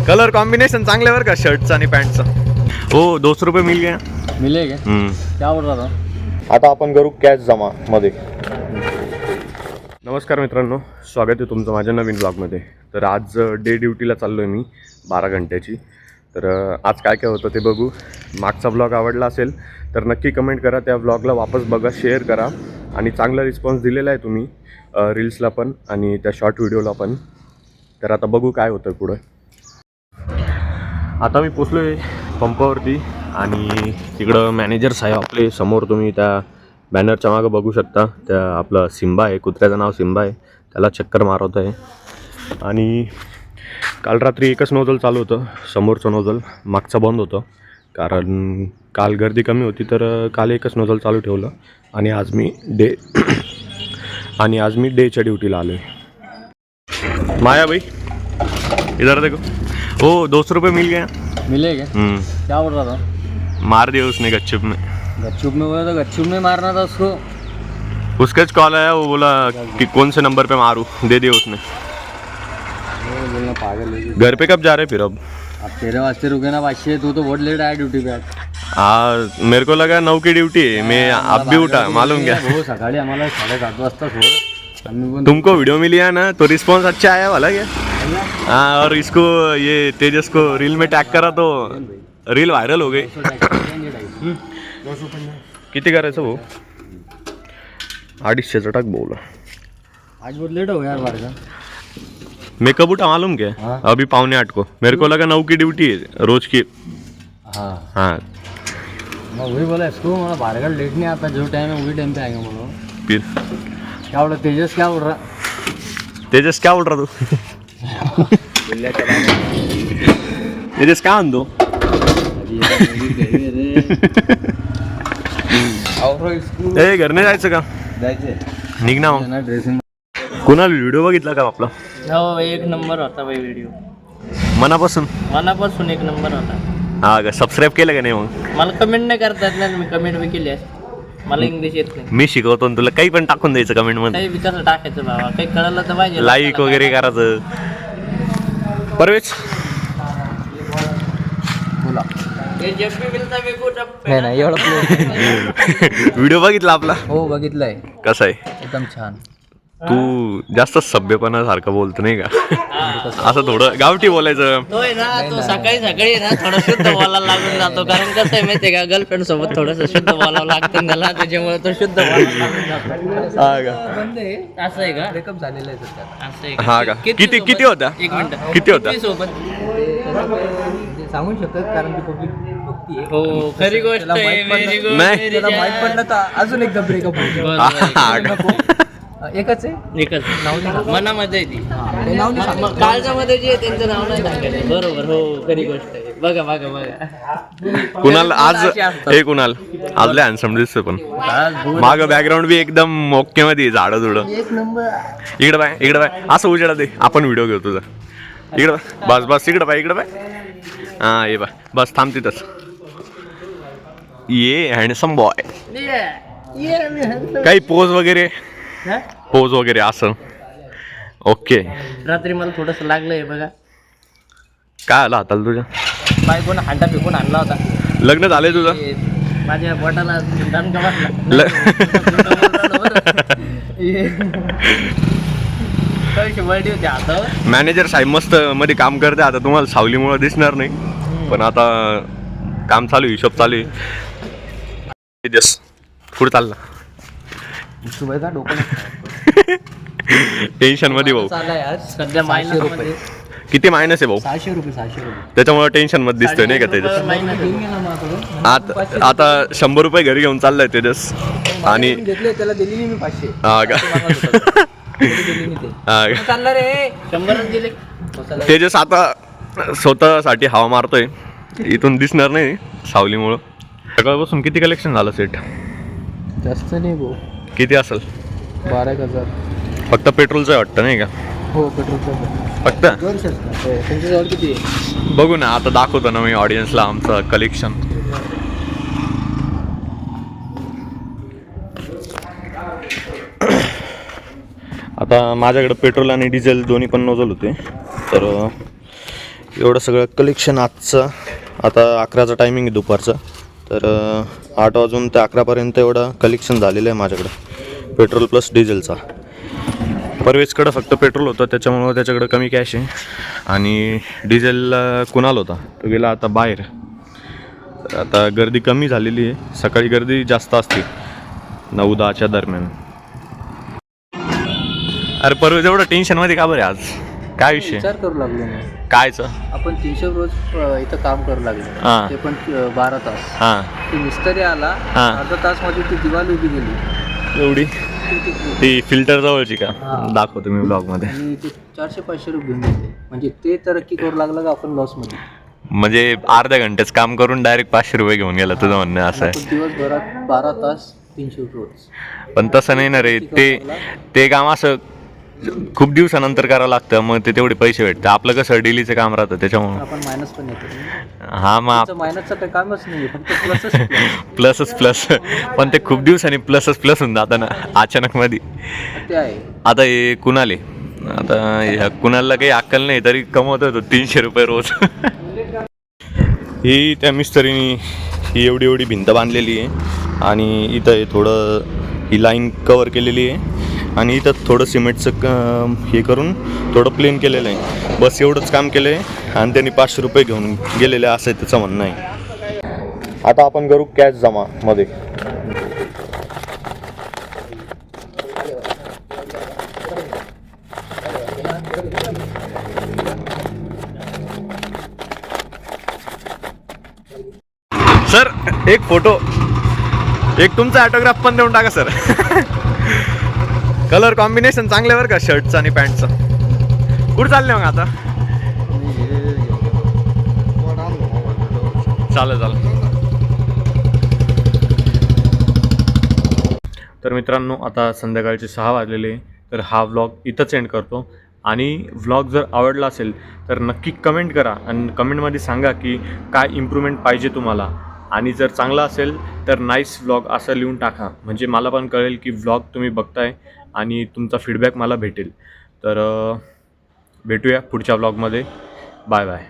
Colour combination चांगले बरं का शर्टचं आणि पॅन्टचं. हो 200 रुपये मिल गया. मिलेगा क्या बोल रहा था. आता आपण करू कॅश जमा मध्ये. नमस्कार मित्रांनो, स्वागत आहे तुमचं माझ्या नवीन ब्लॉगमध्ये. तर आज डे ड्युटीला चाललो आहे मी 12 घंट्याची. तर आज काय काय होतं ते बघू. मागचा ब्लॉग आवडला असेल तर नक्की कमेंट करा, त्या ब्लॉगला वापस बघा, शेअर करा. आणि चांगला रिस्पॉन्स दिलेला आहे तुम्ही रील्सला पण आणि त्या शॉर्ट व्हिडिओला पण. तर आता बघू काय होतं पुढं. आता मी पोचलो आहे पंपावरती आणि तिकडं मॅनेजर साहेब आपले समोर तुम्ही त्या बॅनरच्या मागं बघू शकता. त्या आपलं सिम्बा आहे, कुत्र्याचं नाव सिम्बा आहे, त्याला चक्कर मारवत आहे. आणि काल रात्री एकच नोजल चालू होतं, समोरचं नोजल. मागचं बंद होतं कारण काल गर्दी कमी होती, तर काल एकच नोजल चालू ठेवलं. आणि आज मी डेच्या ड्युटीला आलो आहे. माया भाई इधर देखो. हो 200 रुपये मिल गया. मिलेगा क्या बोल रहा था. मार दिया उसने गपचुप में. गपचुप में बोला था, गपचुप में मारना था उसको. उसका कॉल आया, वो बोला कि कौन से नंबर पे मारूं, दे दिया उसने. बोलना पागल है. घर पे कब जा रहे फिर अब तेरे वास्ते रुके ना 500. तू तो बहुत लेट आया ड्यूटी पे. मेरे को लगा 9 की ड्यूटी है, मैं अब भी उठा मालूम क्या. हो सकाळी आम्हाला 7:30 वाजता सोड. तुमको वीडियो मिली है ना, तो रिस्पॉन्स अच्छा आया वाला क्या. हाँ, और इसको ये तेजस को रील में टैग करा तो रील वायरल हो गई. किती करायचं भाऊ. 250 टाक बोला. आज बहुत लेट हो गया यार बारका. मैं कब उठा मालूम क्या. अभी 7:45 को. मेरे को लगा 9 की ड्यूटी है रोज की. हाँ मैं वही बोला इसको, मैं बारका लेट नहीं आता, जो टाइम है वही टाइम पे आएगा. बोलो फिर क्या बोल रहा तेजस. क्या बोल रहा तेजस. क्या बोल रहा तू. तेजस काय म्हणतो. ए घर नाही जायचं का. निघ ना. ड्रेसिंग. कुणाला व्हिडिओ बघितला का आपला. हो एक नंबर होता भाई व्हिडिओ. मनापासून एक नंबर होता. हा का. सबस्क्राईब केलं का नाही मग. मला कमेंट नाही करता येत ना, मी कमेंट बी केली आहे. मला इंग्लिश येत नाही. मी शिकवतो तुला, काही पण टाकून द्यायचं कमेंट मध्ये. काही विचार टाकायचं बाबा, काही कळलं तर पाहिजे. लाईक वगैरे करायचं. परवेश बोला. हे जब भी मिलता मेरे को तब नाही एवढं. व्हिडिओ बघितला आपला. हो बघितलंय. कसा आहे. एकदम छान. तू जास्त सभ्यपणा सारखं बोलतो नाही का. असं थोडं गावठी बोलायचं. तो आहे ना, तो सकाळी ना थोडं शुद्ध बोलायला लागून जातो. कारण कसं आहे माहितीये का, गर्लफ्रेंड सोबत थोडंसं शुद्ध बोलावं लागतं त्याला, त्याच्यामुळे तो शुद्ध बोलायला लागून जातो. हा का. असं आहे का. ब्रेकअप झालेलं आहे सध्या. असं आहे हा का. किती होता. एक मिनिट. किती होता. सोबत सांगू शकत कारण की पब्लिक बघतीये. हो खरी गोष्ट आहे. Very good. नाही. त्याला माहित पडलं तर अजून एकदा ब्रेकअप होईल. एकच आहे. एकच मनामध्ये ती ते नाव नाही सांगत. काळजामध्ये जे आहे त्यांचं नाव नाही सांगायचं. बरोबर. हो खरी गोष्ट आहे. बघा कुणाल आज हे कुणाल आज लय हॅन्डसम दिसतोय पण. माग बॅकग्राऊंड बी एकदम ओके मध्ये झाडं झुडं. एक नंबर. इकडे बाय असं उजेडा दे, आपण व्हिडिओ घेऊ तुझा. इकडे बस इकडे बाय. हा ये बाय बस, थांब तिथंच. ये हँडसम बॉय. काही पोज वगैरे असं. ओके. रात्री मला थोडस लागलंय बघा. काय आलं हाताला तुझ्या. बायकोनं हांडा फेकून आणला होता. लग्न झालंय तुझं. माझ्या बोटाला दणका बसला. शिवाडी होती हातावर. मॅनेजर साहेब मस्त मध्ये काम करते. आता तुम्हाला सावलीमुळे दिसणार नाही, पण आता काम चालू, हिशोब चालू आहे. जस पुढे चालला. टेन्शन मध्ये भाऊ. सध्या मायनस मध्ये. किती मायनस आहे भाऊ. 600 रुपये. त्याच्यामुळे टेन्शन मध्ये दिसतोय नाही का तेजस. आता 100 रुपये घरी घेऊन चाललाय तेजस. आणि घेतले त्याला दिली नाही मी 500. हा का. चाललं रे 100 दिले. तेजस आता स्वतःसाठी हवा मारतोय, इथून दिसणार नाही सावलीमुळं. सकाळपासून किती कलेक्शन झालं सेट. जास्त नाही भाऊ. किती असेल. 12,000 फक्त पेट्रोलचं आहे वाटतं नाही का. हो पेट्रोलचं फक्त. तुमच्याजवळ किती आहे. बघू ना आता दाखवतो ना मी ऑडियन्सला आमचं कलेक्शन. आता माझ्याकडे पेट्रोल आणि डिझेल दोन्ही पण नोजल होते, तर एवढं सगळं कलेक्शन आजचं. आता 11चा टायमिंग आहे दुपारचं, तर 8 वाजून ते 11पर्यंत एवढं कलेक्शन झालेलं आहे माझ्याकडं पेट्रोल प्लस डिझेलचा. परवेजकडं फक्त पेट्रोल होतं, त्याच्यामुळं त्याच्याकडं कमी कॅश आहे. आणि डिझेल कुणाल होता, तो गेला आता बाहेर. तर आता गर्दी कमी झालेली आहे, सकाळी गर्दी जास्त असते 9-10च्या दरम्यान. अरे परवेज एवढं टेन्शनमध्ये का बरं आज, काय विषय विचार करू लागलो मी. कायचं? आपण 300 रोज इथं काम करू लागलो, हां ते पण 12 तास. हां ते मिस्त्री आला, हां. अर्धा तास माझी ती दिवाल उभी गेली. एवढी ती फिल्टर जवळची का? हां. दाखवतो मी ब्लॉगमध्ये. आणि ते 400-500 रुपये घेऊन गेले. म्हणजे ते तरक्की करू लागलं का आपण लॉसमध्ये. म्हणजे अर्ध्या घंट्याच काम करून डायरेक्ट 500 रुपये घेऊन गेला, तुझं म्हणणं असं आहे? आपण दिवसभरात 12 तास 300 रोज. पण तसं नाही ना रे, ते काम असं खूप दिवसानंतर करावं लागतं, मग ते तेवढे पैसे भेटतं. आपलं कसं डेलीचं काम राहतं त्याच्यामुळं. आपण मायनस पण येतो. हा मग मायनसचं काही कामच नाही, फक्त प्लसच प्लसच प्लस. पण ते खूप दिवसांनी प्लसच प्लस होऊन जातं ना अचानक मध्ये. ते आहे. आता हे कुणाल आहे, आता ह्या कुणालला काही अक्कल नाही तरी कमवत होतो 300 रुपये रोज. ही त्या मिस्त्रीनी ही एवढी भिंत बांधलेली आहे आणि इथं हे थोडं ही लाईन कवर केलेली आहे आणि इथं थोडं सिमेंटचं हे करून थोडं प्लेन केलेलं आहे. बस एवढंच काम केलं आहे आणि त्यांनी 500 रुपये घेऊन गेलेले असं आहे त्याचं म्हणणं आहे. आता आपण करू कॅश जमा मध्ये. सर एक फोटो, एक तुमचा ऑटोग्राफ पण देऊन टाका सर. कलर कॉम्बिनेशन चांगले बरं का शर्टचं आणि पॅन्टचं. कुठं चालले मग आता? चालेल. तर मित्रांनो आता संध्याकाळचे 6 वाजलेले, तर हा व्लॉग इथंच एंड करतो. आणि व्लॉग जर आवडला असेल तर नक्की कमेंट करा आणि कमेंटमध्ये सांगा की काय इम्प्रूव्हमेंट पाहिजे तुम्हाला. आणि जर चांगला असेल तर नाईस व्लॉग असं लिहून टाका, म्हणजे मला पण कळेल की व्लॉग तुम्ही बघताय आणि तुमचा फीडबॅक मला भेटेल. तर भेटूया पुढच्या व्लॉगमध्ये. Bye bye.